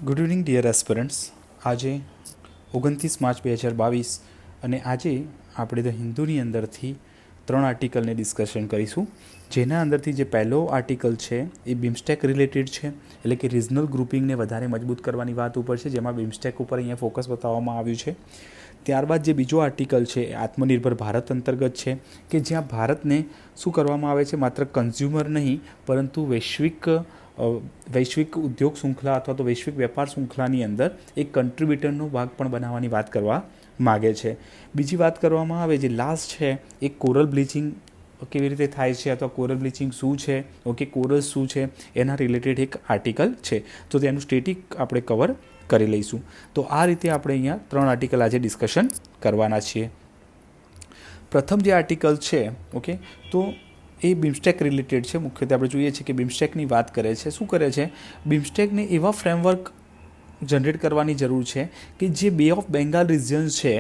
Good evening dear aspirants. આજે 29 March 2022 અને આજે આપણે ધ હિન્દુની અંદરથી 3 આર્ટિકલને ડિસ્કશન કરીશું. જેના અંદરથી જે પહેલો આર્ટિકલ છે એ બિમસ્ટેક રિલેટેડ છે, એટલે કે રિજનલ ગ્રુપિંગને વધારે મજબૂત કરવાની વાત ઉપર છે, જેમાં બિમસ્ટેક ઉપર અહીંયા ફોકસ બતાવવામાં આવ્યું છે. ત્યારબાદ જે બીજો આર્ટિકલ છે એ આત્મનિર્ભર ભારત અંતર્ગત છે, કે જ્યાં ભારતને શું કરવામાં આવે છે, માત્ર કન્ઝ્યુમર નહીં પરંતુ વૈશ્વિક ઉદ્યોગ શૃંખલા અથવા તો વૈશ્વિક વેપાર શૃંખલાની અંદર એક કન્ટ્રીબ્યુટરનો ભાગ પણ બનાવવાની વાત કરવા માગે છે. બીજી વાત કરવામાં આવે જે લાસ્ટ છે એ કોરલ બ્લીચિંગ કેવી રીતે થાય છે અથવા કોરલ બ્લીચિંગ શું છે, ઓકે, કોરલ શું છે, એના રિલેટેડ એક આર્ટિકલ છે. તો તેનું સ્ટેટિક આપણે કવર કરી લઈશું. તો આ રીતે આપણે અહીંયા 3 આર્ટિકલ આજે ડિસ્કશન કરવાના છીએ. પ્રથમ જે આર્ટિકલ છે, ઓકે, તો એ બિમસ્ટેક રિલેટેડ છે. મુખ્યત્વે આપણે જોઈએ છીએ કે બિમસ્ટેકની વાત કરે છે. શું કરે છે, બિમસ્ટેકને એવા ફ્રેમવર્ક જનરેટ કરવાની જરૂર છે કે જે બે ઓફ બેંગાલ રિજિયન છે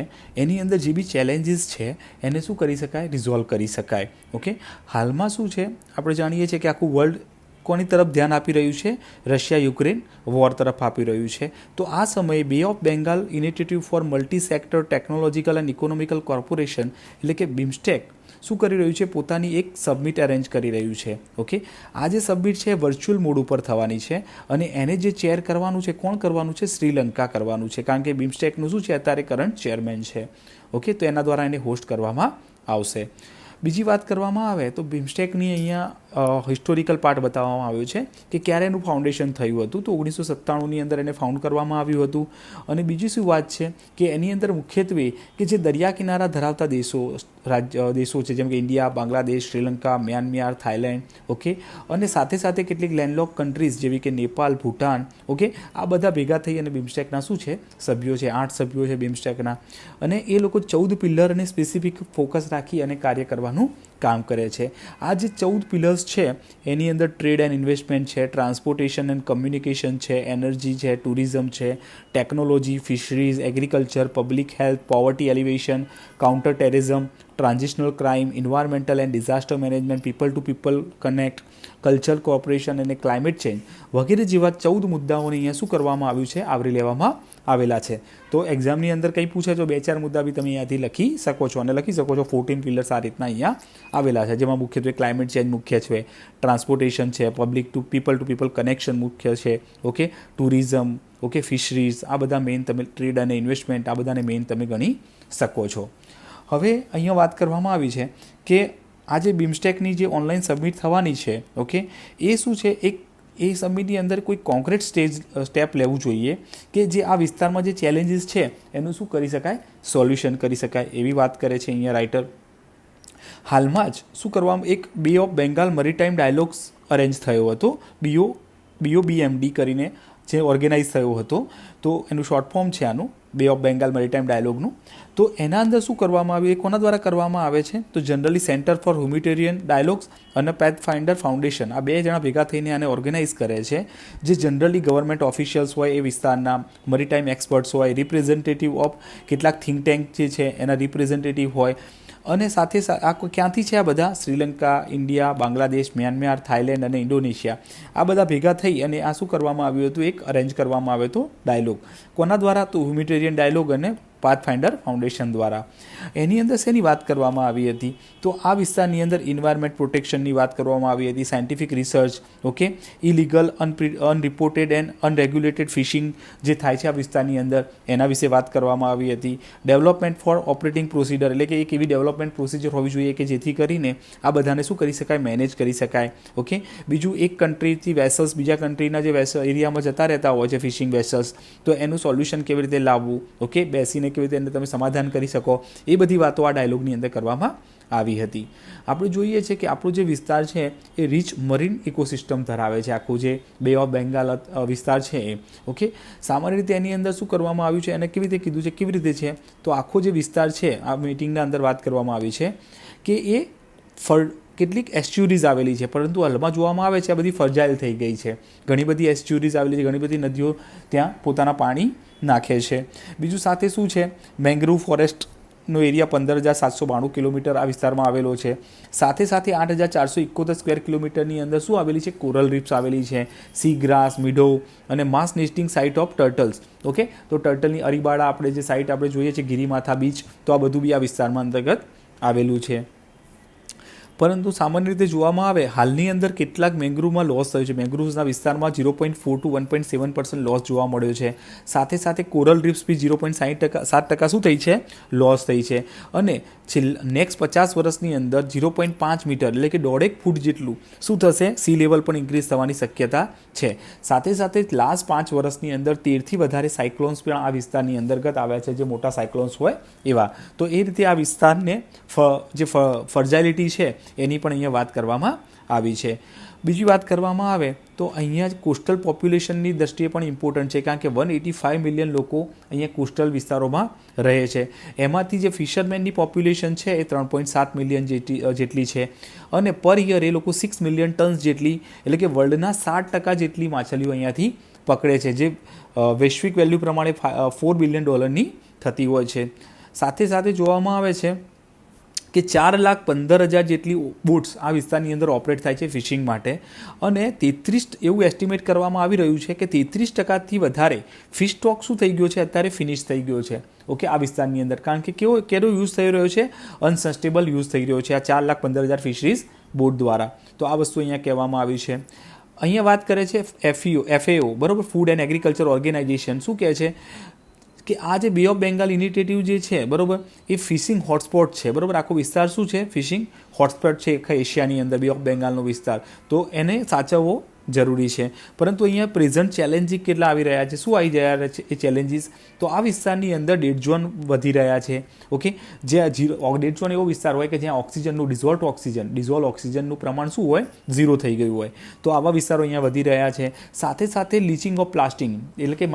એની અંદર જે બી ચેલેન્જીસ છે એને શું કરી શકાય, રિઝોલ્વ કરી શકાય. ઓકે, હાલમાં શું છે આપણે જાણીએ છીએ કે આખું વર્લ્ડ કોની તરફ ધ્યાન આપી રહ્યું છે, રશિયા યુક્રેન વોર તરફ આપી રહ્યું છે. તો આ સમયે બે of Bengal initiative four multi sector technological and economical corporation એટલે કે બિમસ્ટેક શું કરી રહ્યું છે, પોતાની એક સબમિટ અરેન્જ કરી રહ્યું છે. ઓકે, આ જે સબમિટ છે વર્ચ્યુઅલ મોડ ઉપર થવાની છે અને એને જે ચેર કરવાનું છે, કોણ કરવાનું છે, શ્રીલંકા કરવાનું છે, કારણ કે બિમસ્ટેકનું શું છે અત્યારે કરંટ ચેરમેન છે. ઓકે, તો એના દ્વારા એને હોસ્ટ કરવામાં આવશે. બીજી વાત કરવામાં આવે તો બિમસ્ટેકની અહીંયા હિસ્ટોરિકલ પાર્ટ બતાવવામાં આવ્યો છે કે ક્યારે એનું ફાઉન્ડેશન થયું હતું. તો 1997ની અંદર એને ફાઉન્ડ કરવામાં આવ્યું હતું. અને બીજી શું વાત છે કે એની અંદર મુખ્યત્વે કે જે દરિયા કિનારા ધરાવતા દેશો છે, જેમ કે India, Bangladesh, Sri Lanka, Myanmar, Thailand, okay, અને સાથે સાથે કેટલીક લેન્ડલોક કન્ટ્રીઝ જેવી કે નેપાલ, ભૂટાન, ઓકે, આ બધા ભેગા થઈ અને બિમસ્ટેકના શું છે સભ્યો છે, 8 સભ્યો છે બિમસ્ટેકના. અને એ લોકો 14 પિલરને સ્પેસિફિક ફોકસ રાખી અને કાર્ય કરવાનું કામ કરે છે. આ જે 14 પિલર્સ છે એની અંદર ટ્રેડ એન્ડ ઇન્વેસ્ટમેન્ટ છે, ટ્રાન્સપોર્ટેશન એન્ડ કમ્યુનિકેશન છે, એનર્જી છે, ટુરિઝમ છે, technology, fisheries, agriculture, public health, poverty alleviation, counter terrorism, transitional crime, environmental and disaster management, people to people connect, culture cooperation અને ક્લાઇમેટ ચેન્જ વગેરે જેવા 14 મુદ્દાઓને અહીંયા શું કરવામાં આવ્યું છે, આવરી લેવામાં આવેલા છે. તો એક્ઝામની અંદર કંઈ પૂછે તો 2-4 મુદ્દા બી તમે અહીંયાથી લખી શકો છો અને લખી શકો છો. 14 પિલર્સ આ રીતના અહીંયા આવેલા છે, જેમાં મુખ્યત્વે ક્લાઇમેટ ચેન્જ મુખ્ય છે, ટ્રાન્સપોર્ટેશન છે, પીપલ ટુ પીપલ કનેક્શન મુખ્ય છે, ઓકે, ટુરિઝમ, ઓકે, ફિશરીઝ, આ બધા મેઇન તમે ટ્રેડ અને ઇન્વેસ્ટમેન્ટ આ બધાને મેઇન તમે ગણી શકો છો. હવે અહીંયા વાત કરવામાં આવી છે કે આ જે બિમસ્ટેકની જે ઓનલાઈન સબમિટ થવાની છે, ઓકે, એ શું છે, એ સબમિટની અંદર કોઈ કોન્ક્રીટ સ્ટેપ લેવું જોઈએ કે જે આ વિસ્તારમાં જે ચેલેન્જીસ છે એનું શું કરી શકાય, સોલ્યુશન કરી શકાય, એવી વાત કરે છે અહીંયા રાઇટર. હાલમાં જ શું કરવામાં એક બે ઓફ બેંગાલ મરીટાઈમ ડાયલોગ્સ અરેન્જ થયો હતો, BOBMD કરીને જે ઓર્ગેનાઇઝ થયો હતો. તો એનું શોર્ટ ફોર્મ છે આનું, બે ઓફ બેંગાલ મેરીટાઈમ ડાયલોગનું. તો એના અંદર શું કરવામાં આવ્યું, એ કોના દ્વારા કરવામાં આવે છે, તો generally centre for humanitarian dialogues અને પેથફાઇન્ડર ફાઉન્ડેશન આ 2 જણા ભેગા થઈને આને ઓર્ગેનાઇઝ કરે છે. જે જનરલી ગવર્મેન્ટ ઓફિશિયલ્સ હોય એ વિસ્તારના, મરીટાઈમ એક્સપર્ટ્સ હોય, રિપ્રેઝેન્ટેટિવ ઓફ કેટલાક થિંક ટેન્ક જે છે એના રિપ્રેઝેન્ટેટિવ હોય. અને સાથે આ ક્યાંથી છે, આ બધા Sri Lanka, India, Bangladesh, Myanmar, Thailand અને ઇન્ડોનેશિયા આ બધા ભેગા થઈ અને આ શું કરવામાં આવ્યું હતું, એક અરેન્જ કરવામાં આવ્યો હતો ડાયલોગ. કોના દ્વારા, તો હ્યુમેનિટેરિયન ડાયલોગ અને પાથફાઇન્ડર ફાઉન્ડેશન દ્વારા. એની અંદર શેની વાત કરવામાં આવી હતી, તો આ વિસ્તારની અંદર ઇન્વાયરમેન્ટ પ્રોટેક્શનની વાત કરવામાં આવી હતી, scientific research, okay, illegal unreported and unregulated fishing જે થાય છે આ વિસ્તારની અંદર એના વિશે વાત કરવામાં આવી હતી. ડેવલપમેન્ટ ફોર ઓપરેટિંગ પ્રોસિજર એટલે કે એક એવી ડેવલપમેન્ટ પ્રોસિજર હોવી જોઈએ કે જેથી કરીને આ બધાને શું કરી શકાય, મેનેજ કરી શકાય. ઓકે, બીજું એક કન્ટ્રીથી વેસલ્સ બીજા કન્ટ્રીના જે એરિયામાં જતા રહેતા હોય છે ફિશિંગ વેસલ્સ, તો એનું સોલ્યુશન કેવી રીતે લાવવું, ઓકે, બેસીને કેવી રીતે એને તમે સમાધાન કરી શકો, એ બધી વાતો આ ડાયલોગની અંદર કરવામાં આવી હતી. આપણે જોઈએ છીએ કે આપણો જે વિસ્તાર છે એ રીચ મરીન ઇકોસિસ્ટમ ધરાવે છે, આખું જે બે ઓફ બેંગાલ વિસ્તાર છે એ. ઓકે, સામાન્ય રીતે એની અંદર શું કરવામાં આવ્યું છે, એને કેવી રીતે કીધું છે, કેવી રીતે છે, તો આખો જે વિસ્તાર છે આ મીટિંગના અંદર વાત કરવામાં આવી છે કે એ કેટલીક એસ્ચ્યુરીઝ આવેલી છે, પરંતુ હાલમાં જોવામાં આવે છે આ બધી ફર્જાઇલ થઈ ગઈ છે. ઘણી બધી એસ્ચ્યુરીઝ આવેલી છે, ઘણી બધી નદીઓ ત્યાં પોતાના પાણી નાખે છે. બીજું સાથે શું છે, મેંગ્રુવ ફોરેસ્ટ નો એરિયા 15,792 કિલોમીટર આ વિસ્તારમાં આવેલો છે. સાથે સાથે 8,471 સ્ક્વેર કિલોમીટરની અંદર શું આવેલી છે? કોરલ રીફ્સ આવેલી છે, સી ગ્રાસ, મીડો અને માસ nesting site of turtles. Okay, તો ટર્ટલની અરીબાડા આપણે જે સાઇટ આપણે જોઈએ છે ગિરિમાથા બીચ, તો આ બધું બી આ વિસ્તારમાં અંતર્ગત આવેલું છે. પરંતુ સામાન્ય રીતે જોવામાં આવે હાલની અંદર કેટલાક મેંગ્રુવમાં લોસ થયો છે. મેંગ્રુવ્સના વિસ્તારમાં 0.4 to 1.7% લોસ જોવા મળ્યો છે. સાથે સાથે કોરલ રીફ્સ બી 0.7% શું થઈ છે? લોસ થઈ છે. અને નેક્સ્ટ 50 વર્ષની અંદર 0.5 મીટર એટલે કે 1.5 ફૂટ જેટલું શું થશે? સી લેવલ પણ ઇન્ક્રીઝ થવાની શક્યતા છે. સાથે સાથે લાસ્ટ 5 વર્ષની અંદર 13થી વધારે સાયક્લોન્સ પણ આ વિસ્તારની અંતર્ગત આવ્યા છે, જે મોટા સાયક્લોન્સ હોય એવા. તો એ રીતે આ વિસ્તારને જે ફર્જાઇલિટી છે એની પણ અહીંયા વાત કરવામાં આવી છે. બીજી વાત કરવામાં આવે તો અહીંયા કોસ્ટલ પોપ્યુલેશનની દ્રષ્ટિએ પણ ઇમ્પોર્ટન્ટ છે, કારણ કે 185 મિલિયન લોકો અહીંયા કોસ્ટલ વિસ્તારોમાં રહે છે. એમાંથી જે ફિશરમેનની પોપ્યુલેશન છે એ 3.7 મિલિયન જેટલી છે. અને પર યર એ લોકો 6 મિલિયન ટન્સ જેટલી એટલે કે વર્લ્ડના 60% જેટલી માછલીઓ અહીંયાથી પકડે છે, જે વૈશ્વિક વેલ્યુ પ્રમાણે $4 બિલિયન થતી હોય છે. સાથે સાથે જોવામાં આવે છે કે 4,15,000 જેટલી બોટ્સ આ વિસ્તારની અંદર ઓપરેટ થાય છે ફિશિંગ માટે. અને 33 એવું એસ્ટિમેટ કરવામાં આવી રહ્યું છે કે 33%થી વધારે ફિશ સ્ટોક શું થઈ ગયો છે? અત્યારે ફિનિશ થઈ ગયો છે. ઓકે, આ વિસ્તારની અંદર, કારણ કે કેવો યુઝ થઈ રહ્યો છે? અનસસ્ટેબલ યુઝ થઈ રહ્યો છે આ 4,15,000 ફિશરીઝ બોટ દ્વારા. તો આ વસ્તુ અહીંયા કહેવામાં આવી છે. અહીંયા વાત કરે છે FAO, બરાબર, ફૂડ એન્ડ એગ્રીકલ્ચર ઓર્ગેનાઇઝેશન. શું કહે છે કે આ જે બે ઓફ બેંગાલ ઇનિશિયેટિવ જે છે, બરાબર, એ ફિશિંગ હોટસ્પોટ છે. બરાબર, આખો વિસ્તાર શું છે? ફિશિંગ હોટસ્પોટ છે એશિયાની અંદર બે ઓફ બેંગાલનો વિસ્તાર. તો એને સાચવવો જરૂરી છે. પરંતુ અહીંયા પ્રેઝન્ટ ચેલેન્જીસ કેટલા આવી રહ્યા છે? શું આવી રહ્યા છે એ ચેલેન્જીસ? તો આ વિસ્તારની અંદર ડેડ ઝોન વધી રહ્યા છે. ઓકે, જે ડેડ ઝોન એવો વિસ્તાર હોય કે જ્યાં ઓક્સિજનનું ડિઝોલ્વ ઓક્સિજનનું પ્રમાણ શું હોય? 0 થઈ ગયું હોય. તો આવા વિસ્તારો અહીંયા વધી રહ્યા છે. સાથે સાથે લીચિંગ ઓફ પ્લાસ્ટિક એટલે કે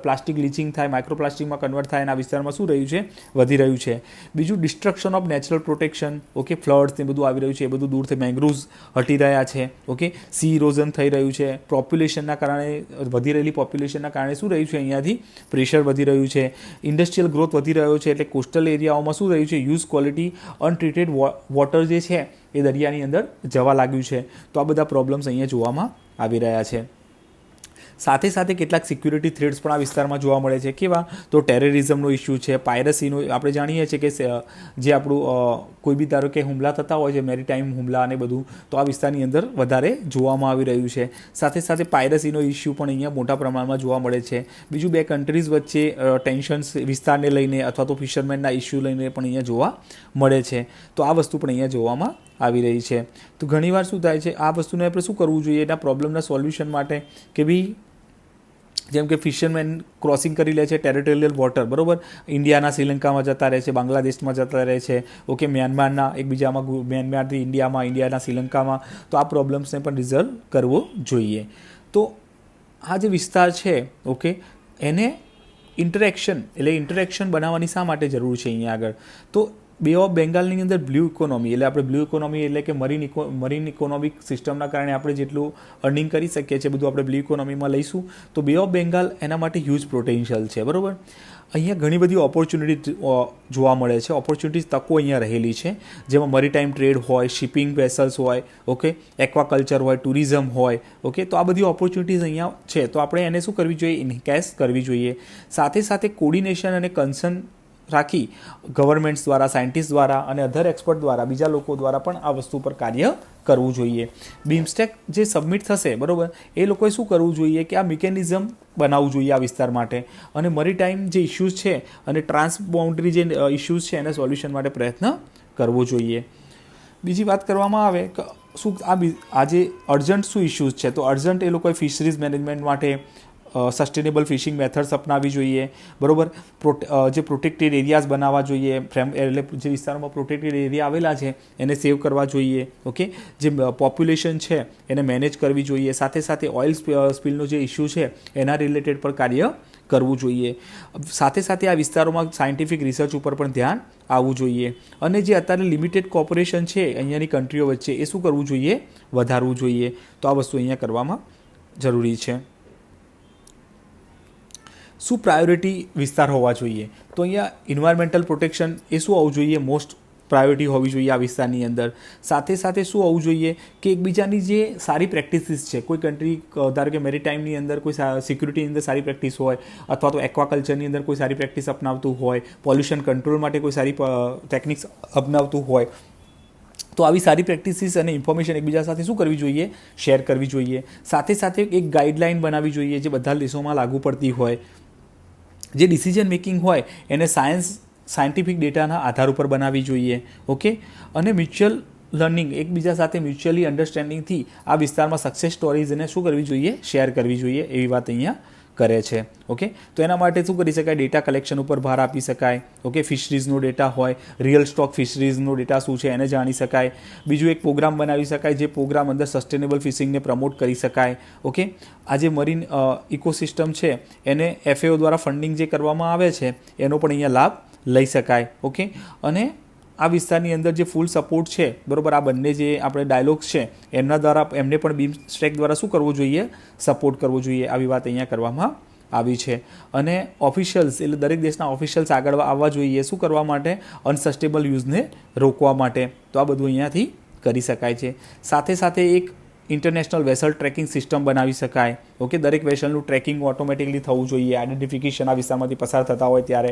પ્લાસ્ટિક લીચિંગ થાય, માઇક્રોપ્લાસ્ટિકમાં કન્વર્ટ થાય, અને આ વિસ્તારમાં શું રહ્યું છે? વધી રહ્યું છે. બીજું destruction of natural protection. Okay, floods ને બધું આવી રહ્યું છે, એ બધું દૂર થઈ, મેંગ્રુવ્સ હટી રહ્યા છે. ઓકે, સી ઇરોઝન થઈ રહ્યું છે. પોપ્યુલેશનના કારણે, વધી રહેલી પોપ્યુલેશનના કારણે શું રહ્યું છે? અહીંયાથી પ્રેશર વધી રહ્યું છે. ઇન્ડસ્ટ્રીયલ ગ્રોથ વધી રહ્યો છે, એટલે કોસ્ટલ એરિયાઓમાં શું રહ્યું છે? યુઝ ક્વોલિટી અનટ્રીટેડ વોટર જે છે એ દરિયાની અંદર જવા લાગ્યું છે. તો આ બધા પ્રોબ્લેમ્સ અહીંયા જોવામાં આવી રહ્યા છે. સાથે સાથે કેટલાક સિક્યુરિટી થ્રેટ્સ પણ આ વિસ્તારમાં જોવા મળે છે. કેવા? તો ટેરરિઝમનો ઇસ્યુ છે, પાયરસીનો. આપણે જાણીએ છીએ કે જે આપણું કોઈ બી ધારો કે હુમલા થતા હોય છે, મેરીટાઈમ હુમલા અને બધું, તો આ વિસ્તારની અંદર વધારે જોવામાં આવી રહ્યું છે. સાથે સાથે પાયરસીનો ઇસ્યુ પણ અહીંયા મોટા પ્રમાણમાં જોવા મળે છે. બીજું, બે કન્ટ્રીઝ વચ્ચે ટેન્શન્સ વિસ્તારને લઈને અથવા તો ફિશરમેનના ઇસ્યુ લઈને પણ અહીંયા જોવા મળે છે. તો આ વસ્તુ પણ અહીંયા જોવામાં આવી રહી છે. તો ઘણીવાર શું થાય છે? આ વસ્તુને આપણે શું કરવું જોઈએ એના પ્રોબ્લેમના સોલ્યુશન માટે? કે ભાઈ, જેમ કે ફિશરમેન ક્રોસિંગ કરી લે છે ટેરિટોરિયલ વોટર, બરાબર, ઇન્ડિયાના શ્રીલંકામાં જતા રહે છે, બાંગ્લાદેશમાં જતા રહે છે. ઓકે, મ્યાનમારના એકબીજામાં, મ્યાનમારથી ઇન્ડિયામાં, ઇન્ડિયાના શ્રીલંકામાં. તો આ પ્રોબ્લેમ્સને પણ રિઝોલ્વ કરવો જોઈએ. તો આ જે વિસ્તાર છે, ઓકે, એને ઇન્ટરેક્શન બનાવવાની શા માટે જરૂર છે અહીંયા આગળ? તો બે ઓફ બેંગાલની અંદર બ્લુ ઇકોનોમી, એટલે આપણે બ્લુ ઇકોનોમી એટલે કે મરીન ઇકોનોમિક સિસ્ટમના કારણે આપણે જેટલું અર્નિંગ કરી શકીએ છીએ બધું આપણે બ્લુ ઇકોનોમીમાં લઈશું. તો બે ઓફ બેંગાલ એના માટે હ્યુજ પોટેન્શિયલ છે. બરાબર, અહીંયા ઘણી બધી ઓપોર્ચ્યુનિટી જોવા મળે છે. ઓપોર્ચ્યુનિટીઝ, તકો અહીંયા રહેલી છે, જેમાં મરીટાઈમ ટ્રેડ હોય, શિપિંગ વેસલ્સ હોય, ઓકે, એક્વાકલ્ચર હોય, ટુરિઝમ હોય. ઓકે, તો આ બધી ઓપોર્ચ્યુનિટીઝ અહીંયા છે. તો આપણે એને શું કરવી જોઈએ? ઇન્કેશ કરવી જોઈએ. સાથે સાથે કોર્ડિનેશન અને કન્સર્ન રાખી ગવર્મેન્ટ્સ દ્વારા, સાયન્ટિસ્ટ દ્વારા અને અધર એક્સપર્ટ દ્વારા, બીજા લોકો દ્વારા પણ આ વસ્તુ પર કાર્ય કરવું જોઈએ. બીમસ્ટેક જે સબમિટ થશે, બરાબર, એ લોકોએ શું કરવું જોઈએ? કે આ મિકેનિઝમ બનાવવું જોઈએ આ વિસ્તાર માટે, અને મરીટાઈમ જે ઇસ્યુઝ છે અને ટ્રાન્સબાઉન્ડરી જે ઇસ્યુઝ છે એને સોલ્યુશન માટે પ્રયત્ન કરવો જોઈએ. બીજી વાત કરવામાં આવે કે શું આજે અર્જન્ટ શું ઇસ્યુઝ છે? તો અર્જન્ટ એ લોકોએ ફિશરીઝ મેનેજમેન્ટ માટે સસ્ટેનેબલ ફિશિંગ મેથડ્સ અપનાવવી જોઈએ. બરાબર, જે પ્રોટેક્ટેડ એરિયાઝ બનાવવા જોઈએ, એટલે જે વિસ્તારોમાં પ્રોટેક્ટેડ એરિયા આવેલા છે એને સેવ કરવા જોઈએ. ઓકે, જે પોપ્યુલેશન છે એને મેનેજ કરવી જોઈએ. સાથે સાથે ઓઇલ સ્પિલનો જે ઇસ્યુ છે એના રિલેટેડ પર કાર્ય કરવું જોઈએ. સાથે સાથે આ વિસ્તારોમાં સાયન્ટિફિક રિસર્ચ ઉપર પણ ધ્યાન આવવું જોઈએ. અને જે અત્યારે લિમિટેડ કોર્પોરેશન છે અહીંયાની કન્ટ્રીઓ વચ્ચે, એ શું કરવું જોઈએ? વધારવું જોઈએ. તો આ વસ્તુ અહીંયા કરવામાં જરૂરી છે. શું પ્રાયોરિટી વિસ્તાર હોવા જોઈએ? તો અહીંયા ઇન્વાયરમેન્ટલ પ્રોટેક્શન એ શું હોવું જોઈએ? મોસ્ટ પ્રાયોરિટી હોવી જોઈએ આ વિસ્તારની અંદર. સાથે સાથે શું હોવું જોઈએ કે એકબીજાની જે સારી પ્રેક્ટિસીસ છે, કોઈ કન્ટ્રી ધારો કે મેરીટાઈમની અંદર કોઈ સિક્યુરિટીની અંદર સારી પ્રેક્ટિસ હોય, અથવા તો એક્વાકલ્ચરની અંદર કોઈ સારી પ્રેક્ટિસ અપનાવતું હોય, પોલ્યુશન કંટ્રોલ માટે કોઈ સારી ટેકનિક્સ અપનાવતું હોય, તો આવી સારી પ્રેક્ટિસીસ અને ઇન્ફોર્મેશન એકબીજા સાથે શું કરવી જોઈએ? શેર કરવી જોઈએ. સાથે સાથે એક ગાઈડલાઇન બનાવવી જોઈએ જે બધા દેશોમાં લાગુ પડતી હોય. જે ડિસિઝન મેકિંગ હોય એને સાયન્ટિફિક ડેટાના આધાર ઉપર બનાવવી જોઈએ. ઓકે, અને મ્યુચ્યુઅલ લર્નિંગ, એકબીજા સાથે મ્યુચ્યુઅલી અન્ડરસ્ટેન્ડિંગથી આ વિસ્તારમાં સક્સેસ સ્ટોરીઝને શું કરવી જોઈએ? શેર કરવી જોઈએ, એવી વાત અહીંયા કરે છે. ઓકે, તો એના માટે શું કરી શકાય? ડેટા કલેક્શન ઉપર ભાર આપી શકાય. ઓકે, ફિશરીઝનો ડેટા હોય, રિયલ સ્ટોક ફિશરીઝનો ડેટા શું છે એને જાણી શકાય. બીજું એક પ્રોગ્રામ બનાવી શકાય, જે પ્રોગ્રામ અંદર સસ્ટેનેબલ ફિશિંગને પ્રમોટ કરી શકાય. ઓકે, આ જે મરીન ઇકોસિસ્ટમ છે એને FAO દ્વારા ફંડિંગ જે કરવામાં આવે છે એનો પણ અહીંયા લાભ લઈ શકાય. ઓકે, અને આ વિસ્તારની અંદર જે ફૂલ સપોર્ટ છે, બરાબર, આ બંને જે આપણે ડાયલોગ્સ છે એમના દ્વારા એમને પણ બીમસ્ટેક દ્વારા શું કરવું જોઈએ? સપોર્ટ કરવો જોઈએ. આવી વાત અહીંયા કરવામાં આવી છે. અને ઓફિશિયલ્સ એટલે દરેક દેશના ઓફિશિયલ્સ આગળ આવવા જોઈએ. શું કરવા માટે? અનસસ્ટેબલ યુઝને રોકવા માટે. તો આ બધું અહીંયાથી કરી શકાય છે. સાથે સાથે એક ઇન્ટરનેશનલ વેસલ ટ્રેકિંગ સિસ્ટમ બનાવી શકાય. ઓકે, દરેક વેસલનું ટ્રેકિંગ ઓટોમેટિકલી થવું જોઈએ, આઈડેન્ટિફિકેશન આ વિસ્તારમાંથી પસાર થતા હોય ત્યારે.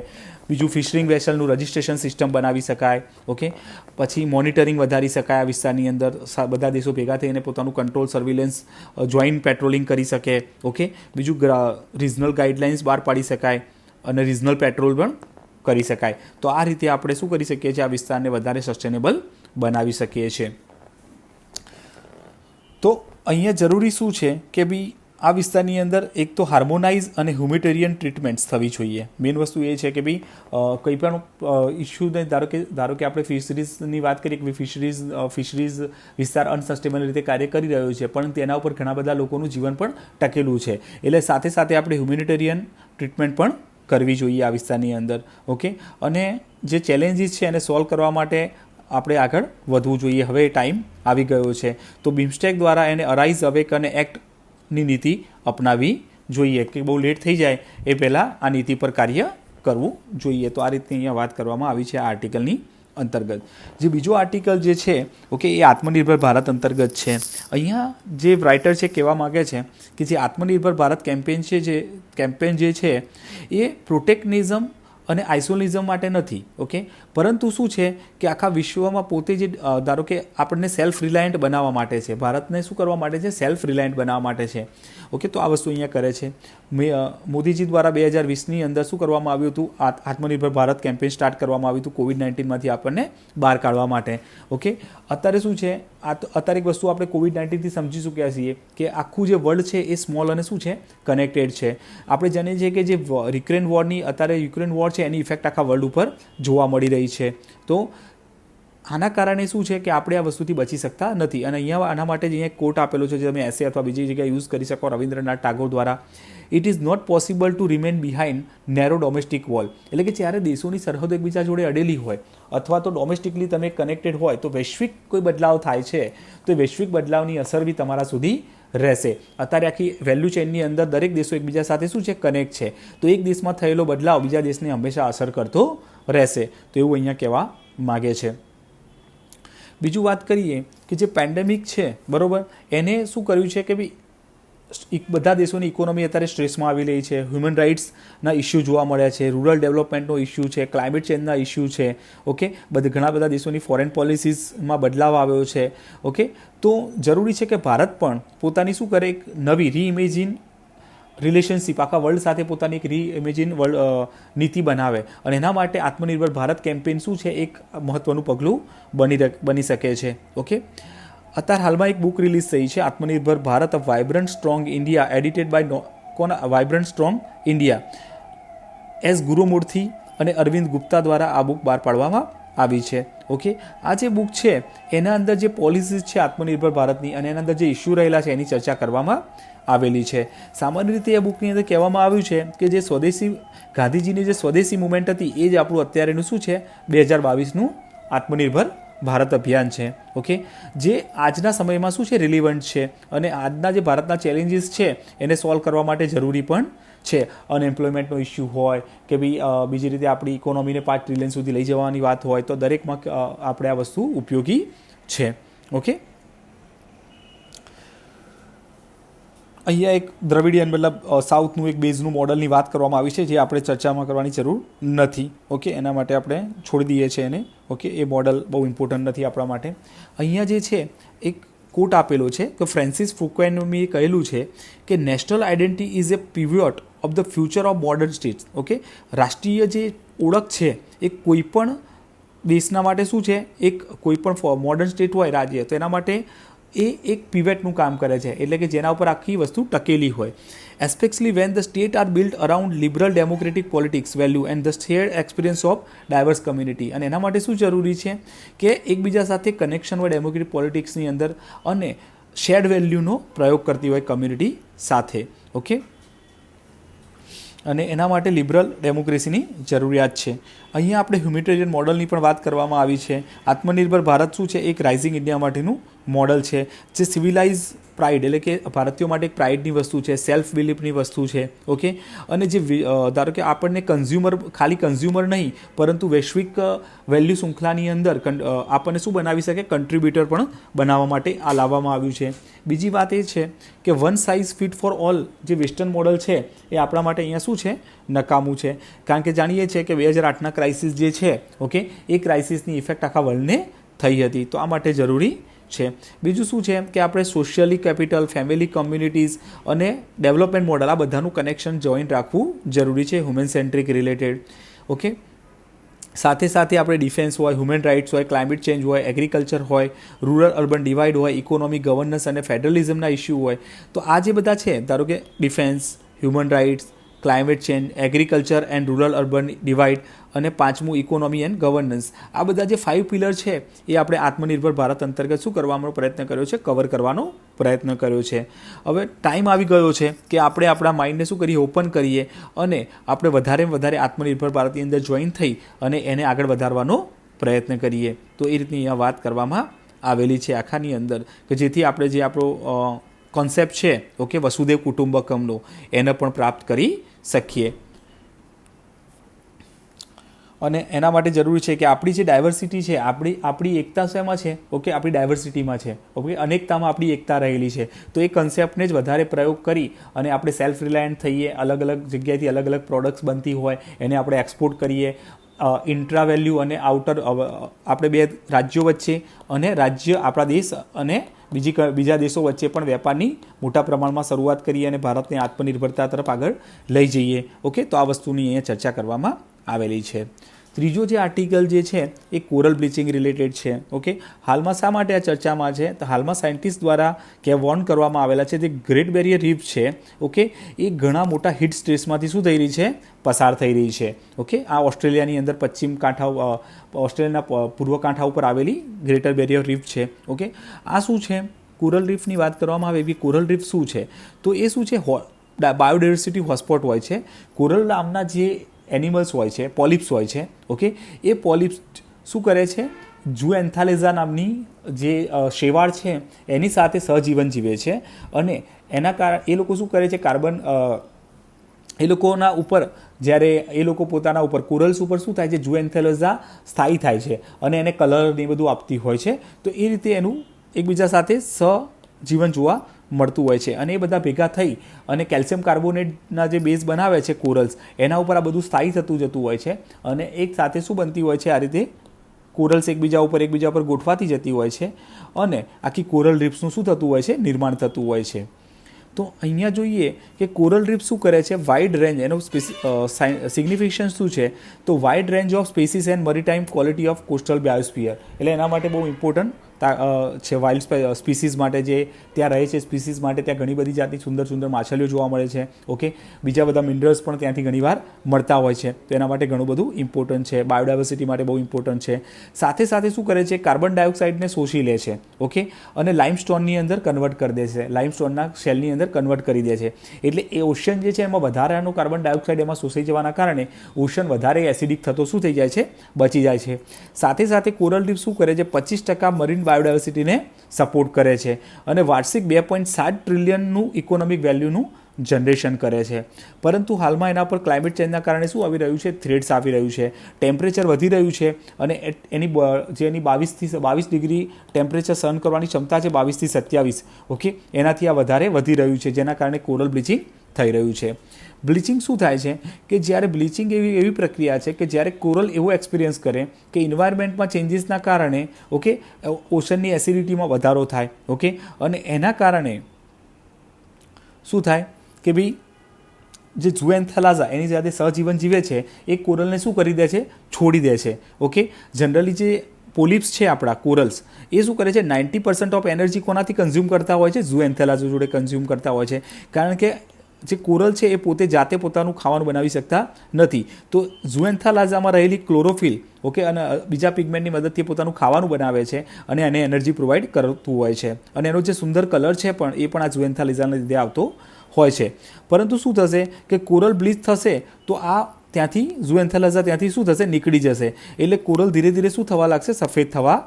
બીજું ફિશરિંગ વેસલનું રજિસ્ટ્રેશન સિસ્ટમ બનાવી શકાય. ઓકે, પછી મોનિટરિંગ વધારી શકાય આ વિસ્તારની અંદર. બધા દેશો ભેગા થઈને પોતાનું કંટ્રોલ, સર્વિલન્સ, જોઈન્ટ પેટ્રોલિંગ કરી શકે. ઓકે, બીજું રિજનલ ગાઈડલાઇન્સ બહાર પાડી શકાય અને રિજનલ પેટ્રોલ પણ કરી શકાય. તો આ રીતે આપણે શું કરી શકીએ છીએ? આ વિસ્તારને વધારે સસ્ટેનેબલ બનાવી શકીએ છીએ. તો અહીંયા જરૂરી શું છે કે ભાઈ આ વિસ્તારની અંદર એક તો હાર્મોનાઇઝ અને હ્યુમિટેરિયન ટ્રીટમેન્ટ્સ થવી જોઈએ. મેઇન વસ્તુ એ છે કે ભાઈ કંઈ પણ ઇસ્યુને ધારો કે આપણે ફિશરીઝની વાત કરીએ કે ફિશરીઝ વિસ્તાર અનસસ્ટેબલ રીતે કાર્ય કરી રહ્યો છે, પણ તેના ઉપર ઘણા બધા લોકોનું જીવન પણ ટકેલું છે. એટલે સાથે સાથે આપણે હ્યુમિટેરિયન ટ્રીટમેન્ટ પણ કરવી જોઈએ આ વિસ્તારની અંદર. ઓકે, અને જે ચેલેન્જીસ છે એને સોલ્વ કરવા માટે આપણે આગળ વધવું જોઈએ. હવે એ ટાઈમ આવી ગયો છે. તો બીમસ્ટેક દ્વારા એને અરાઇઝ, અવેક અને એક્ટની નીતિ અપનાવી જોઈએ કે બહુ લેટ થઈ જાય એ પહેલાં આ નીતિ પર કાર્ય કરવું જોઈએ. તો આ રીતે અહીંયા વાત કરવામાં આવી છે આ આર્ટિકલની અંતર્ગત. જે બીજો આર્ટિકલ જે છે, ઓકે, એ આત્મનિર્ભર ભારત અંતર્ગત છે. અહીંયા જે રાઇટર છે કહેવા માગે છે કે જે આત્મનિર્ભર ભારત કેમ્પેન જે છે એ પ્રોટેક્શનિઝમ અને આઇસોલિઝમ માટે નથી. ઓકે, પરંતુ શું છે કે આખા વિશ્વમાં પોતે જે ધારો કે આપણને સેલ્ફ રિલાયન્ટ બનાવવા માટે છે. ભારતને શું કરવા માટે છે? સેલ્ફ રિલાયન્ટ બનાવવા માટે છે. ઓકે, તો આ વસ્તુ અહીંયા કરે છે. મોદીજી દ્વારા 2020ની અંદર શું કરવામાં આવ્યું હતું? આત્મનિર્ભર ભારત કેમ્પેન સ્ટાર્ટ કરવામાં આવ્યું હતું COVID-19માંથી આપણને બહાર કાઢવા માટે. ઓકે, અત્યારે શું છે? અત્યારે એક વસ્તુ આપણે COVID-19થી સમજી ચૂક્યા છીએ કે આખું જે વર્લ્ડ છે એ સ્મોલ અને શું છે? કનેક્ટેડ છે. આપણે જાણીએ છીએ કે જે યુક્રેન વોરની અત્યારે યુક્રેન વોર છે એની ઇફેક્ટ આખા વર્લ્ડ ઉપર જોવા મળી રહી છે. તો આના કારણે શું છે કે આપણે આ વસ્તુથી બચી શકતા નથી. અને અહીંયા આના માટે જ અહીંયા એક કોટ આપેલો છે જે તમે એસે અથવા બીજી જગ્યાએ યુઝ કરી શકો રવિન્દ્રનાથ ટાગોર દ્વારા. It is not possible to remain behind narrow domestic wall. એટલે કે જ્યારે દેશોની સરહદો એકબીજા જોડે અડેલી હોય અથવા તો ડોમેસ્ટિકલી તમે કનેક્ટેડ હોય તો વૈશ્વિક કોઈ બદલાવ થાય છે તો એ વૈશ્વિક બદલાવની અસર બી તમારા સુધી રહેશે. અત્યારે આખી વેલ્યુ ચેઇનની અંદર દરેક દેશો એકબીજા સાથે શું છે? કનેક્ટ છે. તો એક દેશમાં થયેલો બદલાવ બીજા દેશને હંમેશા અસર કરતો રહેશે. તો એવું અહીંયા કહેવા માગે છે. બીજું વાત કરીએ કે જે પેન્ડેમિક છે, બરાબર, એને શું કર્યું છે કે ભાઈ બધા દેશોની ઇકોનોમી અત્યારે સ્ટ્રેસમાં આવી રહી છે. હ્યુમન રાઇટ્સના ઇસ્યુ જોવા મળ્યા છે, રૂરલ ડેવલપમેન્ટનો ઇસ્યુ છે, ક્લાઇમેટ ચેન્જના ઇસ્યુ છે. ઓકે, ઘણા બધા દેશોની ફોરેન પોલિસીઝમાં બદલાવ આવ્યો છે. ઓકે, તો જરૂરી છે કે ભારત પણ પોતાની શું કરે? એક નવી રીઇમેજિન રિલેશનશિપ આખા વર્લ્ડ સાથે પોતાની એક રીઇમેજિન વર્લ્ડ નીતિ બનાવે. અને એના માટે આત્મનિર્ભર ભારત કેમ્પેન શું છે? એક મહત્વનું પગલું બની શકે છે. ઓકે, અત્યારે હાલમાં એક બુક રિલીઝ થઈ છે, Atmanirbhar Bharat a vibrant strong India, edited by vibrant strong India, S Gurumurthy અને અરવિંદ ગુપ્તા દ્વારા આ બુક બહાર પાડવામાં આવી છે. ઓકે, આ જે બુક છે એના અંદર જે પોલિસીઝ છે આત્મનિર્ભર ભારતની અને એના અંદર જે ઇસ્યુ રહેલા છે એની ચર્ચા કરવામાં આવેલી છે. સામાન્ય રીતે આ બુકની અંદર કહેવામાં આવ્યું છે કે જે ગાંધીજીની જે સ્વદેશી મુવમેન્ટ હતી એ જ આપણું અત્યારેનું શું છે? 2022નું આત્મનિર્ભર ભારત અભિયાન છે. ઓકે, જે આજના સમયમાં શું છે? રિલિવન્ટ છે અને આજના જે ભારતના ચેલેન્જીસ છે એને સોલ્વ કરવા માટે જરૂરી પણ છે, અનએમ્પ્લોયમેન્ટનો ઇસ્યુ હોય કે ભાઈ બીજી રીતે આપણી ઇકોનોમીને 5 ટ્રિલિયન સુધી લઈ જવાની વાત હોય, તો દરેકમાં આપણે આ વસ્તુ ઉપયોગી છે. ઓકે, અહીંયા એક દ્રવિડિયન મતલબ સાઉથનું એક બેઝનું મોડલની વાત કરવામાં આવી છે, જે આપણે ચર્ચામાં કરવાની જરૂર નથી. ઓકે, એના માટે આપણે છોડી દઈએ છીએ એને. ઓકે, એ મોડલ બહુ ઇમ્પોર્ટન્ટ નથી આપણા માટે. અહીંયા જે છે એક કોટ આપેલો છે કે ફ્રાન્સિસ ફુકોએનમીએ કહેલું છે કે national identity is a pivot of the future of modern states. Okay, રાષ્ટ્રીય જે ઓળખ છે એ કોઈ પણ દેશના માટે શું છે, એક કોઈ પણ મોડર્ન સ્ટેટ હોય રાજ્ય, તો એના માટે એ એક પિવેટનું કામ કરે છે, એટલે કે જેના ઉપર આખી વસ્તુ ટકેલી હોય. Especially when the state are built around liberal democratic politics value and the shared experience of diverse community. અને એના માટે શું જરૂરી છે કે એકબીજા સાથે કનેક્શન હોય ડેમોક્રેટિક પોલિટિક્સની અંદર, અને શેર્ડ વેલ્યુનો પ્રયોગ કરતી હોય કમ્યુનિટી સાથે. ઓકે, અને એના માટે લિબરલ ડેમોક્રેસીની જરૂરિયાત છે. અહીંયા આપણે હ્યુમેનિટેરિયન મોડલની પણ વાત કરવામાં આવી છે. આત્મનિર્ભર ભારત શું છે, એક રાઇઝિંગ ઇન્ડિયા માટેનું મોડલ છે, જે સિવિલાઇઝ પ્રાઇડ એટલે કે ભારતીયો માટે એક પ્રાઇડની વસ્તુ છે, સેલ્ફ બિલીફની વસ્તુ છે. ઓકે, અને જે ધારો કે આપણને ખાલી કન્ઝ્યુમર નહીં પરંતુ વૈશ્વિક વેલ્યુ શૃંખલાની અંદર આપણને શું બનાવી શકે, કન્ટ્રીબ્યુટર પણ બનાવવા માટે આ લાવવામાં આવ્યું છે. બીજી વાત એ છે કે one size fit for all જે વેસ્ટર્ન મોડલ છે એ આપણા માટે અહીંયા શું છે, નકામું છે. કારણ કે જાણીએ છીએ કે 2008ના ક્રાઇસિસ જે છે, ઓકે, એ ક્રાઇસિસની ઇફેક્ટ આખા વર્લ્ડને થઈ હતી, તો આ માટે જરૂરી છે. બીજું શું છે કે આપણે સોશિયલી કેપિટલ, ફેમિલી, કમ્યુનિટીઝ અને ડેવલપમેન્ટ મોડલ આ બધાનું કનેક્શન જોઈન્ટ રાખવું જરૂરી છે, હ્યુમન સેન્ટ્રિક રિલેટેડ. ઓકે, સાથે સાથે આપણે ડિફેન્સ હોય, હ્યુમન રાઇટ્સ હોય, ક્લાઇમેટ ચેન્જ હોય, એગ્રીકલ્ચર હોય, રૂરલ અર્બન ડિવાઇડ હોય, ઇકોનોમિક ગવર્નન્સ અને ફેડરલિઝમના ઇસ્યુ હોય, તો આ જે બધા છે, ધારો કે defence, human rights, climate change, agriculture and rural urban divide, અને પાંચમું ઇકોનોમી એન્ડ ગવર્નન્સ, આ બધા જે 5 પિલર છે એ આપણે આત્મનિર્ભર ભારત અંતર્ગત શું કરવાનો પ્રયત્ન કર્યો છે, કવર કરવાનો પ્રયત્ન કર્યો છે. હવે ટાઈમ આવી ગયો છે કે આપણે આપણા માઇન્ડને શું કરીએ, ઓપન કરીએ, અને આપણે વધારે આત્મનિર્ભર ભારતની અંદર જોઈન થઈ અને એને આગળ વધારવાનો પ્રયત્ન કરીએ. તો એ રીતની અહીંયા વાત કરવામાં આવેલી છે આખાની અંદર, કે જેથી આપણે જે આપણો કોન્સેપ્ટ છે, ઓકે, વસુદેવ કુટુંબકમનો, એને પણ પ્રાપ્ત કરી શકીએ. અને એના માટે જરૂરી છે કે આપણી જે ડાયવર્સિટી છે, આપણી એકતા શેમાં છે, ઓકે, આપણી ડાયવર્સિટીમાં છે. ઓકે, અનેકતામાં આપણી એકતા રહેલી છે. તો એ કન્સેપ્ટને જ વધારે પ્રયોગ કરી અને આપણે સેલ્ફ રિલાયન્ટ થઈએ, અલગ અલગ જગ્યાએથી અલગ અલગ પ્રોડક્ટ્સ બનતી હોય એને આપણે એક્સપોર્ટ કરીએ. ઇન્ટ્રા વેલ્યુ અને આઉટર, આપણે 2 રાજ્યો વચ્ચે અને રાજ્ય આપણા દેશ અને બીજા દેશો વચ્ચે પણ વેપારની મોટા પ્રમાણમાં શરૂઆત કરીએ અને ભારતને આત્મનિર્ભરતા તરફ આગળ લઈ જઈએ. ઓકે, તો આ વસ્તુની અહીંયા ચર્ચા કરવામાં આવેલી છે. ત્રીજો જે આર્ટિકલ જે છે એ કોરલ બ્લીચિંગ રિલેટેડ છે. ઓકે, હાલમાં શા માટે આ ચર્ચામાં છે, તો હાલમાં સાયન્ટિસ્ટ દ્વારા વોર્ન કરવામાં આવેલા છે, જે ગ્રેટ બેરિયર રીફ છે, ઓકે, એ ઘણા મોટા હીટ સ્ટ્રેસમાંથી શું થઈ રહી છે, પસાર થઈ રહી છે. ઓકે, આ ઓસ્ટ્રેલિયાની અંદર પશ્ચિમ કાંઠા, ઓસ્ટ્રેલિયાના પૂર્વ કાંઠા ઉપર આવેલી ગ્રેટર બેરિયર રીફ છે. ઓકે, આ શું છે, કોરલ રીફની વાત કરવામાં આવે એવી કોરલ રીફ શું છે, તો એ શું છે, બાયોડાયવર્સિટી હોટસ્પોટ હોય છે. કોરલ નામના જે એનિમલ્સ હોય છે, પોલિપ્સ હોય છે, ઓકે, એ પોલિપ્સ શું કરે છે, ઝૂએન્થાલેઝા નામની જે શેવાળ છે એની સાથે સહજીવન જીવે છે. અને એના કારણે એ લોકો શું કરે છે, કાર્બન એ લોકોના ઉપર જ્યારે એ લોકો પોતાના ઉપર કોરલ્સ ઉપર શું થાય છે, ઝૂએન્થાલેઝા સ્થાયી થાય છે અને એને કલર ને બધું આપતી હોય છે. તો એ રીતે એનું એકબીજા સાથે સહજીવન જોવા મળતું હોય છે. અને એ બધા ભેગા થઈ અને કેલ્શિયમ કાર્બોનેટના જે બેઝ બનાવે છે કોરલ્સ, એના ઉપર આ બધું સ્થાયી થતું જતું હોય છે. અને એક સાથે શું બનતી હોય છે, આ રીતે કોરલ્સ એકબીજા ઉપર ગોઠવાતી જતી હોય છે અને આખી કોરલ રીફ્સનું શું થતું હોય છે, નિર્માણ થતું હોય છે. તો અહીંયા જોઈએ કે કોરલ રીફ શું કરે છે, વાઇડ રેન્જ, એનો સિગ્નિફિકન્સ શું છે, તો wide range of species and maritime quality of coastal biosphere, એટલે એના માટે બહુ ઇમ્પોર્ટન્ટ છે. વાઇલ્ડ સ્પીસીસ માટે જે ત્યાં રહે છે, સ્પીસીસ માટે ત્યાં ઘણી બધી જાતની સુંદર માછલીઓ જોવા મળે છે. ઓકે, બીજા બધા મિનરલ્સ પણ ત્યાંથી ઘણીવાર મળતા હોય છે, તો એના માટે ઘણું બધું ઇમ્પોર્ટન્ટ છે. બાયોડાયવર્સિટી માટે બહુ ઇમ્પોર્ટન્ટ છે. સાથે સાથે શું કરે છે, કાર્બન ડાયોક્સાઇડને શોષી લે છે. ઓકે, અને લાઇમસ્ટોનની અંદર કન્વર્ટ કરી દે છે, લાઇમસ્ટોનના શેલની અંદર કન્વર્ટ કરી દે છે. એટલે એ ઓશન જે છે એમાં વધારાનું કાર્બન ડાયોક્સાઇડ એમાં શોષાઈ જવાના કારણે ઓશન વધારે એસિડિક થતો શું થઈ જાય છે, બચી જાય છે. સાથે સાથે કોરલ રીફ શું કરે છે, 25% મરીન બાયોડાયવર્સિટીને સપોર્ટ કરે છે અને વાર્ષિક 2.7 ટ્રિલિયનનું ઇકોનોમિક વેલ્યુનું જનરેશન કરે છે. પરંતુ હાલમાં એના પર ક્લાઇમેટ ચેન્જના કારણે શું આવી રહ્યું છે, થ્રેટ્સ આવી રહ્યું છે, ટેમ્પરેચર વધી રહ્યું છે અને એની 22 ડિગ્રી ટેમ્પરેચર સહન કરવાની ક્ષમતા છે 22 થી 27, ઓકે, એનાથી આ વધારે વધી રહ્યું છે, જેના કારણે કોરલ બ્લીચિંગ થઈ રહ્યું છે. બ્લીચિંગ શું થાય છે કે જ્યારે બ્લીચિંગ એવી પ્રક્રિયા છે કે જ્યારે કોરલ એવો એક્સપિરિયન્સ કરે કે ઇન્વાયરમેન્ટમાં ચેન્જીસના કારણે, ઓકે, ઓશનની એસિડિટીમાં વધારો થાય, ઓકે, અને એના કારણે શું થાય કે ભાઈ જે ઝૂએન્થેલાઝા એની સાથે સહજીવન જીવે છે એ કોરલને શું કરી દે છે, છોડી દે છે, ઓકે. જનરલી જે પોલિપ્સ છે આપણા કોરલ્સ એ શું કરે છે, 90% ઓફ એનર્જી કોનાથી કન્ઝ્યુમ કરતા હોય છે, ઝૂએન્થેલાઝા જોડે કન્ઝ્યુમ કરતા હોય છે, કારણ કે જે કોરલ છે એ પોતે જાતે પોતાનું ખાવાનું બનાવી શકતા નથી. તો ઝૂએન્થેલાઝામાં રહેલી ક્લોરોફિલ, ઓકે, અને બીજા પિગમેન્ટની મદદથી પોતાનું ખાવાનું બનાવે છે અને એને એનર્જી પ્રોવાઈડ કરતું હોય છે અને એનો જે સુંદર કલર છે એ પણ આ ઝૂએન્થેલાઝાના લીધે આવતો હોય છે. પરંતુ શું થશે કે કોરલ બ્લીચ થશે તો આ ત્યાંથી ઝૂએન્થેલાઝા ત્યાંથી શું થશે, નીકળી જશે, એટલે કોરલ ધીરે ધીરે શું થવા લાગશે, સફેદ થવા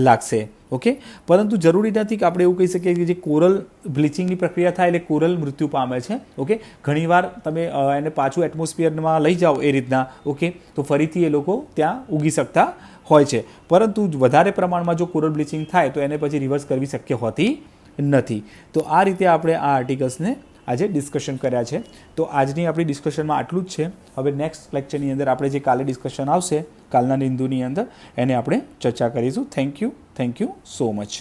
લાગશે, ઓકે. પરંતુ જરૂરી નથી કે આપણે એવું કહી શકીએ કે જે કોરલ બ્લીચિંગની પ્રક્રિયા થાય એટલે કોરલ મૃત્યુ પામે છે, ઓકે. ઘણીવાર તમે એને પાછું એટમોસ્ફિયરમાં લઈ જાઓ એ રીતના, ઓકે, તો ફરીથી એ લોકો ત્યાં ઉગી શકતા હોય છે. પરંતુ વધારે પ્રમાણમાં જો કોરલ બ્લીચિંગ થાય તો એને પછી રિવર્સ કરવી શક્ય હોતી નથી. તો આ રીતે આપણે આ આર્ટિકલ્સને આજે ડિસ્કશન કર્યા છે. તો આજની આપણી ડિસ્કશનમાં આટલું જ છે. હવે નેક્સ્ટ લેક્ચરની અંદર આપણે જે કાલે ડિસ્કશન આવશે કાલના નિંદુની અંદર એને આપણે ચર્ચા કરીશું. Thank you so much.